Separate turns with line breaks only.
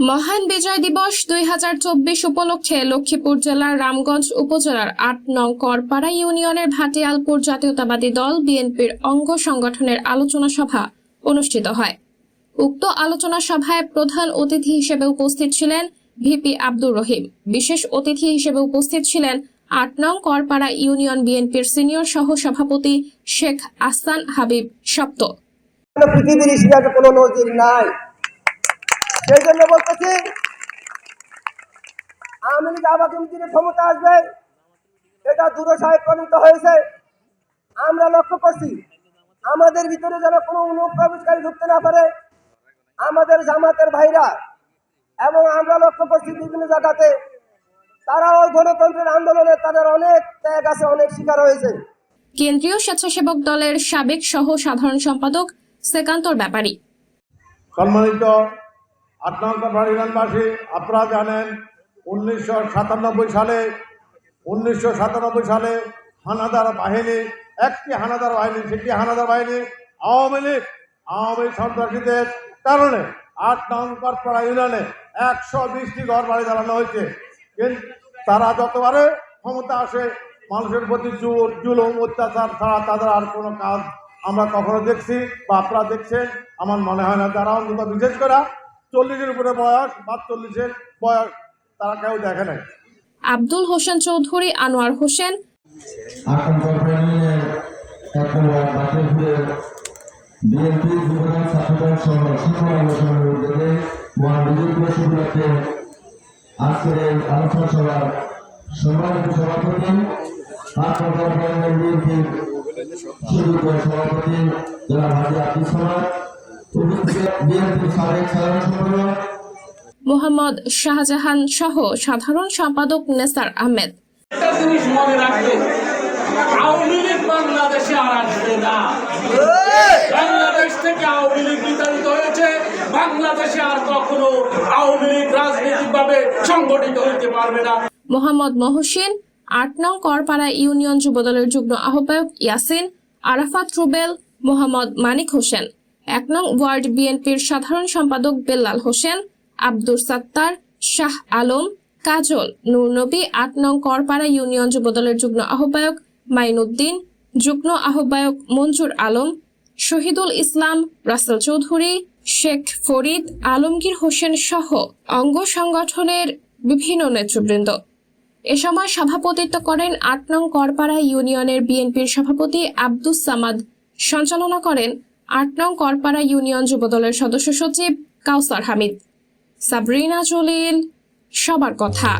মহান বিজয় দিবস 2024 উপলক্ষে লক্ষ্মীপুর জেলার রামগঞ্জ উপজেলার ৮ নং করপাড়া ইউনিয়নের ভাটিয়ালপুর জাতীয়তাবাদী দল বিএনপির অঙ্গ সংগঠনের আলোচনা সভা অনুষ্ঠিত হয়। উক্ত আলোচনা সভায় প্রধান অতিথি হিসেবে উপস্থিত ছিলেন ভিপি আব্দুর রহিম। বিশেষ অতিথি হিসেবে উপস্থিত ছিলেন ৮ নং করপাড়া ইউনিয়ন বিএনপির সিনিয়র সহ সভাপতি শেখ আহসান হাবিব সপ্ত।
পৃথিবীর ইতিহাসে কোনো নজির নাই। সেই জন্য বলতেছি, আওয়ামী লীগ আগামী দিনে ক্ষমতা আসবে, এটা দুরসায় প্রণীত হয়েছে। আমরা লক্ষ্য করছি আমাদের ভিতরে যেন কোনো অনুপ্রবেশকারী ঢুকতে না পারে। আমাদের জামাতের ভাইরা এবং আমরা লক্ষ্য করছি বিভিন্ন জায়গাতে তারাও গণতন্ত্রের আন্দোলনে তাদের অনেক ত্যাগ আছে, অনেক শিকার হয়েছে।
কেন্দ্রীয় স্বেচ্ছাসেবক দলের সাবেক সহ সাধারণ সম্পাদক সেকান্তর ব্যাপারী।
সম্মানিত ৮ নং করপাড়া ইউনিয়নবাসী, আপনারা জানেন 1997 সালে হানাদার বাহিনী, একটি হানাদার বাহিনী, সেটি হানাদার বাহিনী আওয়ামী সন্ত্রাসীদের কারণে ৮ নং করপাড়া ইউনিয়নে 120টি ঘর বাড়ি জ্বালানো হয়েছে। কিন্তু তারা যতবারে ক্ষমতা আসে মানুষের প্রতি জুলুম অত্যাচার ছাড়া তাদের আর কোনো কাজ আমরা কখনো দেখছি বা আপনারা দেখছেন আমার মনে হয় না। যারা অন্তত বিশেষ করে 40-এর উপরে বয়স বা 40-এর বয়স তারা কেউ দেখে নাই।
আব্দুল হোসেন চৌধুরী, আনোয়ার হোসেন,
আজকের এই আলোচনা সভার সম্মানিত সভাপতি, সভাপতি জনাব হাজী আব্দুল সামাদ, বিএনপির সাবেক সাধারণ সম্পাদক
মোহাম্মদ শাহজাহান সহ সাধারণ সম্পাদক নেসার আহমেদ।
একটা জিনিস মনে রাখবেন, আওয়ামী লীগ বাংলাদেশে আর আসবে না। বাংলাদেশ থেকে আওয়ামী লীগ বিতাড়িত হয়েছে। বাংলাদেশে আর কখনো আওয়ামী লীগ রাজনৈতিকভাবে সংগঠিত হতে পারবে না।
মোহাম্মদ মহসিন, ৮ নং করপাড়া ইউনিয়ন যুবদলের যুগ্ম আহ্বায়ক ইয়াসিন, আরাফাত রুবেল, মোহাম্মদ মানিক হোসেন, ১ নং ওয়ার্ড বিএনপির সাধারণ সম্পাদক বেল্লাল হোসেন, আব্দুর সাত্তার, শাহ আলম, কাজল, নূরনবী, ৮ নং করপাড়া ইউনিয়ন যুবদলের যুগ্ম আহ্বায়ক মাইনুদ্দিন, যুগ্ম আহ্বায়ক মঞ্জুর আলম, শহীদুল ইসলাম, রাসেল চৌধুরী, শেখ ফরিদ, আলমগীর হোসেন সহ অঙ্গ সংগঠনের বিভিন্ন নেতৃবৃন্দ। এ সময় সভাপতিত্ব করেন ৮ নং করপাড়া ইউনিয়নের বিএনপির সভাপতি আব্দুস সামাদ। সঞ্চালনা করেন ৮ নং করপাড়া ইউনিয়ন যুবদলের সদস্য সচিব কাউসার হামিদ। সাবরিনা জলিল, সবার কথা।